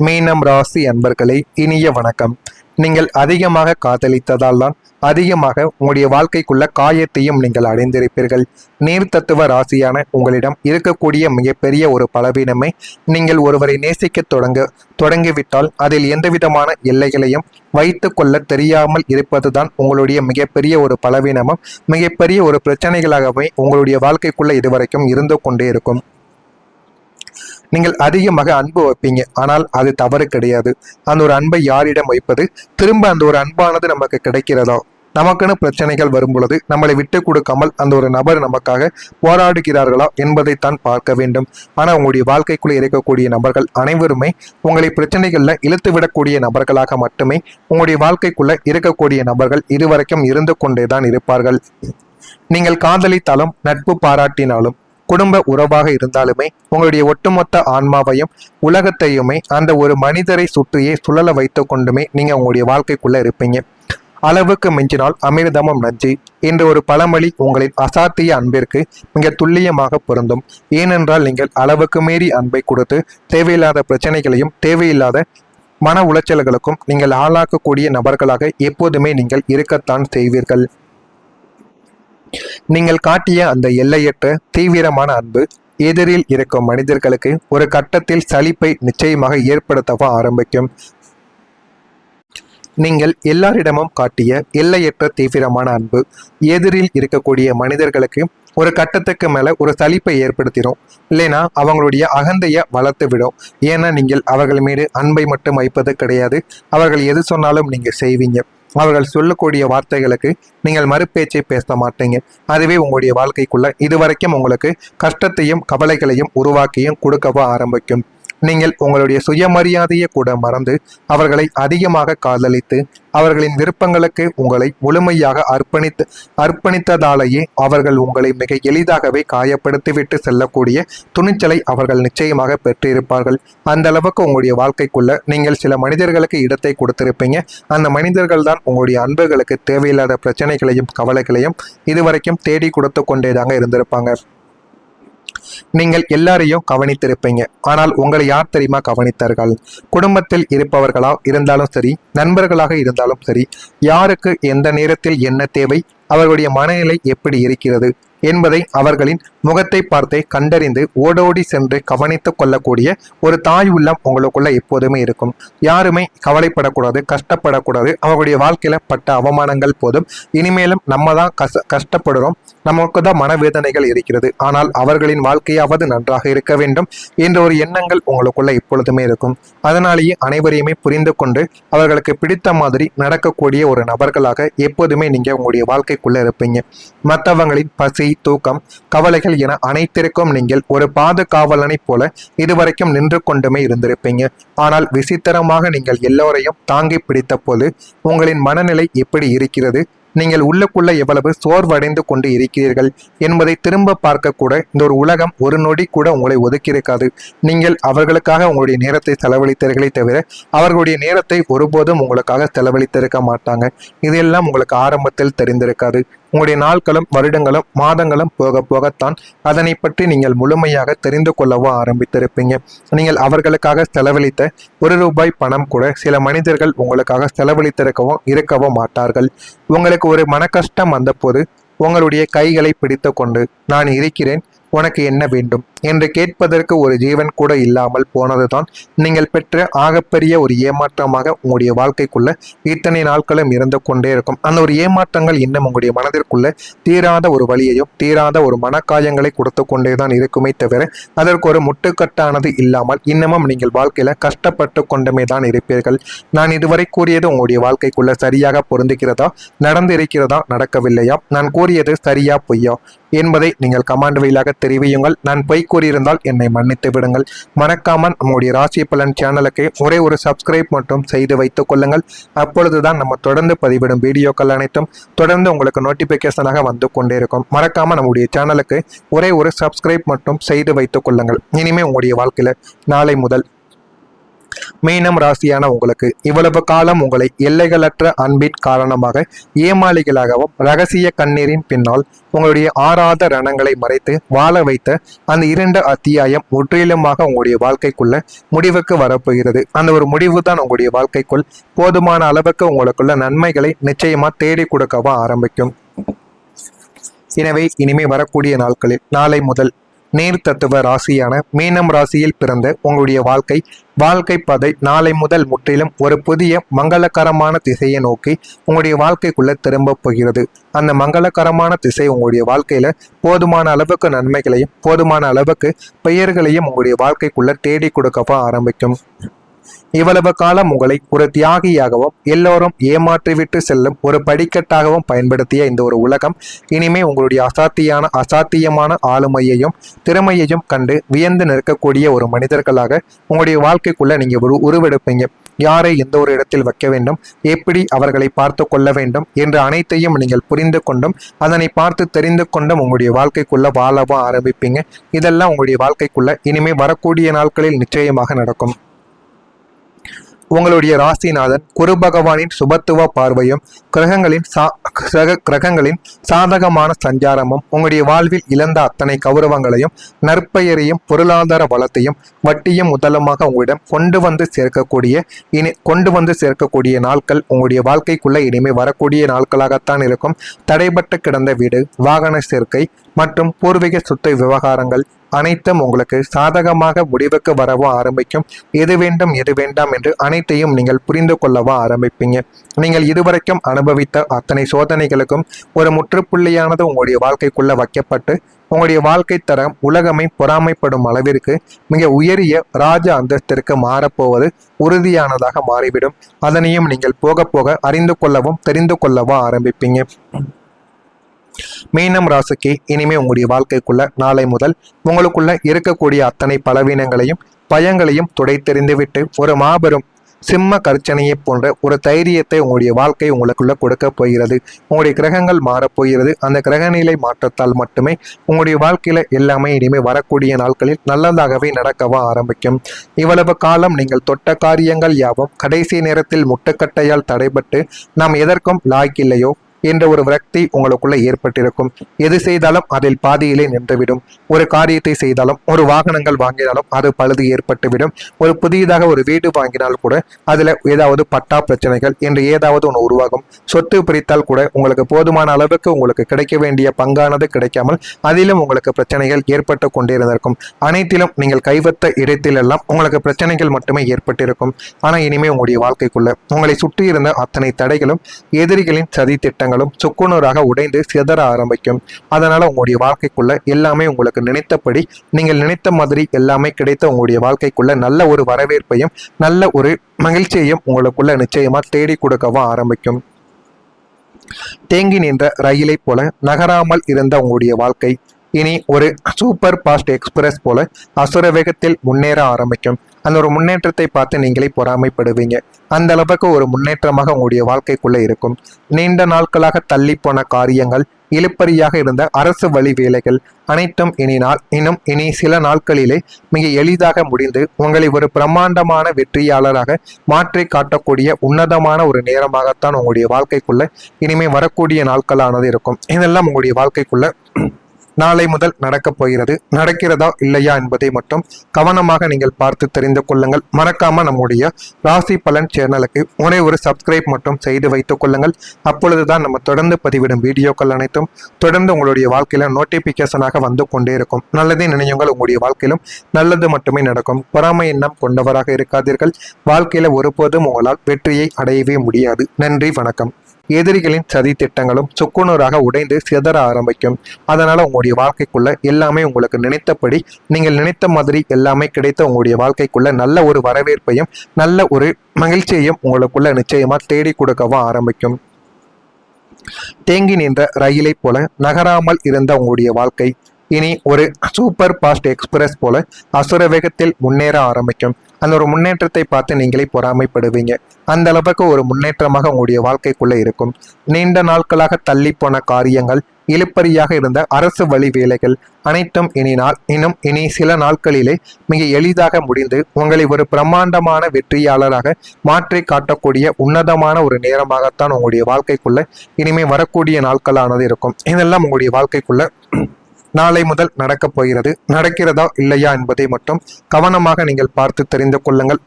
மீனம் ராசி அன்பர்களே, இனிய வணக்கம். நீங்கள் அதிகமாக காதலித்ததால் தான் அதிகமாக உங்களுடைய வாழ்க்கைக்குள்ள காயத்தையும் நீங்கள் அடைந்திருப்பீர்கள். நீர் தத்துவ ராசியான உங்களிடம் இருக்கக்கூடிய மிகப்பெரிய ஒரு பலவீனமே, நீங்கள் ஒருவரை நேசிக்க தொடங்கிவிட்டால் அதில் எந்தவிதமான எல்லைகளையும் வைத்து கொள்ள தெரியாமல் இருப்பதுதான் உங்களுடைய மிகப்பெரிய ஒரு பலவீனமும் மிகப்பெரிய ஒரு பிரச்சனைகளாகவே உங்களுடைய வாழ்க்கைக்குள்ள இதுவரைக்கும் இருந்து கொண்டே இருக்கும். நீங்கள் அதிகமாக அன்பு வைப்பீங்க, ஆனால் அது தவறு கிடையாது. அந்த ஒரு அன்பை யாரிடம் வைப்பது, திரும்ப அந்த ஒரு அன்பானது நமக்கு கிடைக்கிறதா? நமக்குன்னு பிரச்சனைகள் வரும் பொழுது நம்மளை விட்டு கொடுக்காமல் அந்த ஒரு நபர் நமக்காக போராடுகிறார்களா என்பதைத்தான் பார்க்க வேண்டும். ஆனால் உங்களுடைய வாழ்க்கைக்குள்ளே இருக்கக்கூடிய நபர்கள் அனைவருமே உங்களை பிரச்சனைகள்ல இழுத்து விடக்கூடிய நபர்களாக மட்டுமே உங்களுடைய வாழ்க்கைக்குள்ள இருக்கக்கூடிய நபர்கள் இதுவரைக்கும் இருந்து கொண்டேதான் இருப்பார்கள். நீங்கள் காதலித்தாலும் நட்பு பாராட்டினாலும் குடும்ப உறவாக இருந்தாலுமே உங்களுடைய ஒட்டுமொத்த ஆன்மாவையும் உலகத்தையுமே அந்த ஒரு மனிதரை சுற்றியே சுழல வைத்து கொண்டுமே நீங்க உங்களுடைய வாழ்க்கைக்குள்ள இருப்பீங்க. அளவுக்கு மிஞ்சினால் அமிர்தமும் நஞ்சு என்ற ஒரு பழமொழி உங்களின் அசாத்திய அன்பிற்கு மிக துல்லியமாக பொருந்தும். ஏனென்றால் நீங்கள் அளவுக்கு மீறி அன்பை கொடுத்து தேவையில்லாத பிரச்சனைகளையும் தேவையில்லாத மன உளைச்சல்களுக்கும் நீங்கள் ஆளாக்கக்கூடிய நபர்களாக எப்போதுமே நீங்கள் இருக்கத்தான் செய்வீர்கள். நீங்கள் காட்டிய அந்த எல்லையற்ற தீவிரமான அன்பு எதிரில் இருக்கும் மனிதர்களுக்கு ஒரு கட்டத்தில் சலிப்பை நிச்சயமாக ஏற்படுத்தவோ ஆரம்பிக்கும். நீங்கள் எல்லாரிடமும் காட்டிய எல்லையற்ற தீவிரமான அன்பு எதிரில் இருக்கக்கூடிய மனிதர்களுக்கு ஒரு கட்டத்துக்கு மேல ஒரு சலிப்பை ஏற்படுத்திடும். இல்லைன்னா அவங்களுடைய அகந்தைய வளர்த்து விடும். ஏன்னா நீங்கள் அவர்கள் மீது அன்பை மட்டும் வைப்பது கிடையாது, அவர்கள் எது சொன்னாலும் நீங்க செய்வீங்க. அவர்கள் சொல்லக்கூடிய வார்த்தைகளுக்கு நீங்கள் மறுபேச்சை பேச மாட்டீங்க. அதுவே உங்களுடைய வாழ்க்கைக்குள்ள இதுவரைக்கும் உங்களுக்கு கஷ்டத்தையும் கவலைகளையும் உருவாக்கியும் கொடுக்கவோ ஆரம்பிக்கும். நீங்கள் உங்களுடைய சுயமரியாதையை கூட மறந்து அவர்களை அதிகமாக காதலித்து அவர்களின் விருப்பங்களுக்கு உங்களை முழுமையாக அர்ப்பணித்ததாலேயே அவர்கள் உங்களை மிக எளிதாகவே காயப்படுத்திவிட்டு செல்லக்கூடிய துணிச்சலை அவர்கள் நிச்சயமாக பெற்றிருப்பார்கள். அந்த அளவுக்கு உங்களுடைய வாழ்க்கைக்குள்ள நீங்கள் சில மனிதர்களுக்கு இடத்தை கொடுத்திருப்பீங்க. அந்த மனிதர்கள் தான் உங்களுடைய அன்புகளுக்கு தேவையில்லாத பிரச்சனைகளையும் கவலைகளையும் இதுவரைக்கும் தேடி கொடுத்து கொண்டேதாங்க இருந்திருப்பாங்க. நீங்கள் எல்லாரையும் கவனித்திருப்பீங்க, ஆனால் உங்களை யார் தெரியுமா கவனித்தார்கள்? குடும்பத்தில் இருப்பவர்களா இருந்தாலும் சரி, நண்பர்களாக இருந்தாலும் சரி, யாருக்கு எந்த நேரத்தில் என்ன தேவை, அவர்களுடைய மனநிலை எப்படி இருக்கிறது என்பதை அவர்களின் முகத்தை பார்த்தே கண்டறிந்து ஓடோடி சென்று கவனித்து கொள்ளக்கூடிய ஒரு தாய் உள்ளம் உங்களுக்குள்ள எப்போதுமே இருக்கும். யாருமே கவலைப்படக்கூடாது, கஷ்டப்படக்கூடாது. அவர்களுடைய வாழ்க்கையில பட்ட அவமானங்கள் போதும், இனிமேலும் நம்ம தான் கஷ்டப்படுறோம், நமக்கு தான் மனவேதனைகள் இருக்கிறது, ஆனால் அவர்களின் வாழ்க்கையாவது நன்றாக இருக்க வேண்டும் என்ற ஒரு எண்ணங்கள் உங்களுக்குள்ள எப்பொழுதுமே இருக்கும். அதனாலேயே அனைவரையுமே புரிந்து கொண்டு அவர்களுக்கு பிடித்த மாதிரி நடக்கக்கூடிய ஒரு நபர்களாக எப்போதுமே நீங்க உங்களுடைய வாழ்க்கைக்குள்ள இருப்பீங்க. மற்றவங்களின் பசி, தூக்கம், கவலைகள் என அனைத்திற்கும் நீங்கள் ஒரு பாதுகாவலனை போல இதுவரைக்கும் நின்று கொண்டுமே இருந்திருப்பீங்க. ஆனால் விசித்திரமாக நீங்கள் எல்லோரையும் தாங்கி பிடித்த போது உங்களின் மனநிலை எப்படி இருக்கிறது, நீங்கள் உள்ளுக்குள்ள எவ்வளவு சோர்வடைந்து கொண்டு இருக்கிறீர்கள் என்பதை திரும்ப பார்க்க கூட இந்த ஒரு உலகம் ஒரு நொடி கூட உங்களை ஒதுக்கியிருக்காது. நீங்கள் அவர்களுக்காக உங்களுடைய நேரத்தை செலவழித்தீர்களே தவிர அவர்களுடைய நேரத்தை ஒருபோதும் உங்களுக்காக செலவழித்திருக்க மாட்டாங்க. இதெல்லாம் உங்களுக்கு ஆரம்பத்தில் தெரிந்திருக்காது. உங்களுடைய நாட்களும் வருடங்களும் மாதங்களும் போக போகத்தான் அதனை பற்றி நீங்கள் முழுமையாக தெரிந்து கொள்ளவோ ஆரம்பித்திருப்பீங்க. நீங்கள் அவர்களுக்காக செலவழித்த ₹1 பணம் கூட சில மனிதர்கள் உங்களுக்காக இருக்கவோ மாட்டார்கள். உங்களுக்கு ஒரு மன கஷ்டம் வந்த போது உங்களுடைய கைகளை பிடித்து கொண்டு நான் இருக்கிறேன், உனக்கு என்ன வேண்டும் என்று கேட்பதற்கு ஒரு ஜீவன் கூட இல்லாமல் போனதுதான் நீங்கள் பெற்ற ஆகப்பெரிய ஒரு ஏமாற்றமாக உங்களுடைய வாழ்க்கைக்குள்ள இத்தனை நாட்களும் இருந்து கொண்டே இருக்கும். அந்த ஒரு ஏமாற்றங்கள் இன்னும் உங்களுடைய மனதிற்குள்ள தீராத ஒரு வலியையும் தீராத ஒரு மனக்காயங்களை கொடுத்து கொண்டேதான் இருக்குமே தவிர அதற்கு ஒரு முட்டுக்கட்டானது இல்லாமல் இன்னமும் நீங்கள் வாழ்க்கையில கஷ்டப்பட்டு கொண்டுமே தான் இருப்பீர்கள். நான் இதுவரை கூறியது உங்களுடைய வாழ்க்கைக்குள்ள சரியாக பொருந்துகிறதா, நடந்து இருக்கிறதா, நடக்கவில்லையா, நான் கூறியது சரியா பொய்யா என்பதை நீங்கள் கமெண்ட் வழியாக தெரிவியுங்கள். நான் பொய் கூறியிருந்தால் என்னை மன்னித்து விடுங்கள். மறக்காமல் நம்முடைய ராசி பலன் சேனலுக்கு ஒரே ஒரு சப்ஸ்கிரைப் மட்டும் செய்து வைத்துக் கொள்ளுங்கள். அப்பொழுதுதான் நம்ம தொடர்ந்து பதிவிடும் வீடியோக்கள் அனைத்தும் தொடர்ந்து உங்களுக்கு நோட்டிபிகேஷனாக வந்து கொண்டே இருக்கும். மறக்காமல் நம்முடைய சேனலுக்கு ஒரே ஒரு சப்ஸ்கிரைப் மட்டும் செய்து வைத்துக் கொள்ளுங்கள். இனிமே உங்களுடைய வாழ்க்கையில நாளை முதல் மீனம் ராசியான உங்களுக்கு இவ்வளவு காலம் உங்களை எல்லைகளற்ற அன்பின் காரணமாக ஏமாளிகளாகவும் ரகசிய கண்ணீரின் பின்னால் உங்களுடைய ஆறாத ரணங்களை மறைத்து வாழ வைத்த அந்த 2 அத்தியாயம் முற்றிலுமாக உங்களுடைய வாழ்க்கைக்குள்ள முடிவுக்கு வரப்போகிறது. அந்த ஒரு முடிவு தான் உங்களுடைய வாழ்க்கைக்குள் போதுமான அளவுக்கு உங்களுக்குள்ள நன்மைகளை நிச்சயமா தேடி கொடுக்கவா ஆரம்பிக்கும். எனவே இனிமே வரக்கூடிய நாட்களில் நாளை முதல் நீர் தத்துவ ராசியான மீனம் ராசியில் பிறந்த உங்களுடைய வாழ்க்கை பாதை நாளை முதல் முற்றிலும் ஒரு புதிய மங்களகரமான திசையை நோக்கி உங்களுடைய வாழ்க்கைக்குள்ள திரும்ப போகிறது. அந்த மங்களகரமான திசை உங்களுடைய வாழ்க்கையில போதுமான அளவுக்கு நன்மைகளையும் போதுமான அளவுக்கு பெயர்களையும் உங்களுடைய வாழ்க்கைக்குள்ள தேடி கொடுக்கவா ஆரம்பிக்கும். இவ்வளவு காலம் உங்களை ஒரு தியாகியாகவும் எல்லோரும் ஏமாற்றிவிட்டு செல்லும் ஒரு படிக்கட்டாகவும் பயன்படுத்திய இந்த ஒரு உலகம் இனிமே உங்களுடைய அசாத்தியமான ஆளுமையையும் திறமையையும் கண்டு வியந்து நிற்கக்கூடிய ஒரு மனிதர்களாக உங்களுடைய வாழ்க்கைக்குள்ள நீங்க உருவெடுப்பீங்க. யாரை எந்த ஒரு இடத்தில் வைக்க வேண்டும், எப்படி அவர்களை பார்த்து கொள்ள வேண்டும் என்று அனைத்தையும் நீங்கள் புரிந்து கொண்டும் அதனை பார்த்து தெரிந்து கொண்டும் உங்களுடைய வாழ்க்கைக்குள்ள வாழவா ஆரம்பிப்பீங்க. இதெல்லாம் உங்களுடைய வாழ்க்கைக்குள்ள இனிமே வரக்கூடிய நாட்களில் நிச்சயமாக நடக்கும். உங்களுடைய ராசிநாதன் குரு பகவானின் சுபத்துவ பார்வையும் கிரகங்களின் சாதகமான சஞ்சாரமும் உங்களுடைய வாழ்வில் இழந்த அத்தனை கௌரவங்களையும் நற்பெயரையும் பொருளாதார வளத்தையும் வட்டியும் முதலமாக உங்களிடம் கொண்டு வந்து சேர்க்கக்கூடிய நாட்கள் உங்களுடைய வாழ்க்கைக்குள்ள இனிமே வரக்கூடிய நாட்களாகத்தான் இருக்கும். தடைபட்டு கிடந்த வீடு, வாகன சேர்க்கை மற்றும் பூர்வீக சொத்து விவகாரங்கள் அனைத்தும் உங்களுக்கு சாதகமாக முடிவுக்கு வரவோ ஆரம்பிக்கும். எது வேண்டும் எது வேண்டாம் என்று அனைத்தையும் நீங்கள் புரிந்து கொள்ளவோ ஆரம்பிப்பீங்க. நீங்கள் இதுவரைக்கும் அனுபவித்த அத்தனை சோதனைகளுக்கும் ஒரு முற்றுப்புள்ளியானது உங்களுடைய வாழ்க்கைக்குள்ள வைக்கப்பட்டு உங்களுடைய வாழ்க்கை தரம் உலகமை பொறாமைப்படும் அளவிற்கு மிக உயரிய ராஜ அந்தஸ்திற்கு மாறப்போவது உறுதியானதாக மாறிவிடும். அதனையும் நீங்கள் போக போக அறிந்து கொள்ளவும் தெரிந்து கொள்ளவோ ஆரம்பிப்பீங்க. மீனம் ராசிக்கு இனிமே உங்களுடைய வாழ்க்கைக்குள்ள நாளை முதல் உங்களுக்குள்ள இருக்கக்கூடிய அத்தனை பலவீனங்களையும் பயங்களையும் துடைத்தெறிந்துவிட்டு ஒரு மாபெரும் சிம்ம கர்ச்சனையை போன்ற ஒரு தைரியத்தை உங்களுடைய வாழ்க்கை உங்களுக்குள்ள கொடுக்க போகிறது. உங்களுடைய கிரகங்கள் மாறப்போகிறது. அந்த கிரகநிலை மாற்றத்தால் மட்டுமே உங்களுடைய வாழ்க்கையில எல்லாமே இனிமே வரக்கூடிய நாட்களில் நல்லதாகவே நடக்கவா ஆரம்பிக்கும். இவ்வளவு காலம் நீங்கள் தொட்ட காரியங்கள் யாவும் கடைசி நேரத்தில் முட்டுக்கட்டையால் தடைபட்டு நாம் எதற்கும் லாய்க்கில்லையோ என்ற ஒரு விரக்தி உங்களுக்குள்ள ஏற்பட்டிருக்கும். எது செய்தாலும் அதில் பாதியிலே நின்றுவிடும். ஒரு காரியத்தை செய்தாலும், ஒரு வாகனங்கள் வாங்கினாலும் அது பழுது ஏற்பட்டுவிடும். ஒரு புதியதாக ஒரு வீடு வாங்கினால் கூட அதுல ஏதாவது பட்டா பிரச்சனைகள் என்று ஏதாவது ஒன்று உருவாகும். சொத்து பிரித்தால் கூட உங்களுக்கு போதுமான அளவுக்கு உங்களுக்கு கிடைக்க வேண்டிய பங்கானது கிடைக்காமல் அதிலும் உங்களுக்கு பிரச்சனைகள் ஏற்பட்டு கொண்டிருந்திருக்கும். அனைத்திலும் நீங்கள் கைவத்த இடத்திலெல்லாம் உங்களுக்கு பிரச்சனைகள் மட்டுமே ஏற்பட்டிருக்கும். ஆனா இனிமே உங்களுடைய வாழ்க்கைக்குள்ள உங்களை சுற்றி இருந்த அத்தனை தடைகளும் எதிரிகளின் சதி திட்டங்களும் சுக்குநூறாக உடைந்து சிதற ஆரம்பிக்கும். அதனால உங்களுடைய வாழ்க்கைக்குள்ள எல்லாமே உங்களுக்கு நினைத்தபடி நீங்கள் நினைத்த மாதிரி எல்லாமே கிடைத்த உங்களுடைய வாழ்க்கைக்குள்ள நல்ல ஒரு வரவேற்பையும் நல்ல ஒரு மகிழ்ச்சியையும் உங்களுக்குள்ள நிச்சயமா தேடி கொடுக்கவும் ஆரம்பிக்கும். தேங்கி நின்ற ரயிலை போல நகராமல் இருந்த உங்களுடைய வாழ்க்கை இனி ஒரு சூப்பர் ஃபாஸ்ட் எக்ஸ்பிரஸ் போல அசுர வேகத்தில் முன்னேற ஆரம்பிக்கும். அந்த ஒரு முன்னேற்றத்தை பார்த்து நீங்களே பொறாமைப்படுவீங்க. அந்த அளவுக்கு ஒரு முன்னேற்றமாக உங்களுடைய வாழ்க்கைக்குள்ள இருக்கும். நீண்ட நாட்களாக தள்ளி போன காரியங்கள், இழுப்பறியாக இருந்த அரசு வழி வேலைகள் அனைத்தும் இனி சில நாட்களிலே மிக எளிதாக முடிந்து உங்களை ஒரு பிரம்மாண்டமான வெற்றியாளராக மாற்றி காட்டக்கூடிய உன்னதமான ஒரு நேரமாகத்தான் உங்களுடைய வாழ்க்கைக்குள்ள இனிமே வரக்கூடிய நாட்களானது இருக்கும். இதெல்லாம் உங்களுடைய வாழ்க்கைக்குள்ள நாளை முதல் நடக்கப் போகிறது. நடக்கிறதா இல்லையா என்பதை மட்டும் கவனமாக நீங்கள் பார்த்து தெரிந்து கொள்ளுங்கள். மறக்காம நம்முடைய ராசி பலன் சேனலுக்கு ஒரே ஒரு சப்ஸ்கிரைப் மட்டும் செய்து வைத்துக் கொள்ளுங்கள். அப்பொழுதுதான் நம்ம தொடர்ந்து பதிவிடும் வீடியோக்கள் அனைத்தும் தொடர்ந்து உங்களுடைய வாழ்க்கையில நோட்டிபிகேஷனாக வந்து கொண்டே இருக்கும். நல்லதே நினையுங்கள், உங்களுடைய வாழ்க்கையிலும் நல்லது மட்டுமே நடக்கும். பொறாமை எண்ணம் கொண்டவராக இருக்காதீர்கள். வாழ்க்கையில ஒருபோதும் உங்களால் வெற்றியை அடையவே முடியாது. நன்றி, வணக்கம். எதிரிகளின் சதி திட்டங்களும் சுக்குநூறாக உடைந்து சிதற ஆரம்பிக்கும். அதனால உங்களுடைய வாழ்க்கைக்குள்ள எல்லாமே உங்களுக்கு நினைத்தபடி நீங்கள் நினைத்த மாதிரி எல்லாமே கிடைத்த உங்களுடைய வாழ்க்கைக்குள்ள நல்ல ஒரு வரவேற்பையும் நல்ல ஒரு மகிழ்ச்சியையும் உங்களுக்குள்ள நிச்சயமா தேடி கொடுக்கவும் ஆரம்பிக்கும். தேங்கி நின்ற ரயிலை போல நகராமல் இருந்த உங்களுடைய வாழ்க்கை இனி ஒரு சூப்பர் ஃபாஸ்ட் எக்ஸ்பிரஸ் போல அசுர வேகத்தில் முன்னேற ஆரம்பிக்கும். அந்த ஒரு முன்னேற்றத்தை பார்த்து நீங்களே பொறாமைப்படுவீங்க. அந்த அளவுக்கு ஒரு முன்னேற்றமாக உங்களுடைய வாழ்க்கைக்குள்ள இருக்கும். நீண்ட நாட்களாக தள்ளி போன காரியங்கள், இழுபறியாக இருந்த அரசு வழி வேலைகள் அனைத்தும் இனி சில நாட்களிலே மிக எளிதாக முடிந்து உங்களை ஒரு பிரம்மாண்டமான வெற்றியாளராக மாற்றி காட்டக்கூடிய உன்னதமான ஒரு நேரமாகத்தான் உங்களுடைய வாழ்க்கைக்குள்ள இனிமே வரக்கூடிய நாட்களானது இருக்கும். இதெல்லாம் உங்களுடைய வாழ்க்கைக்குள்ள நாளை முதல் நடக்கப் போகிறது. நடக்கிறதா இல்லையா என்பதை மட்டும் கவனமாக நீங்கள் பார்த்து தெரிந்து கொள்ளுங்கள்.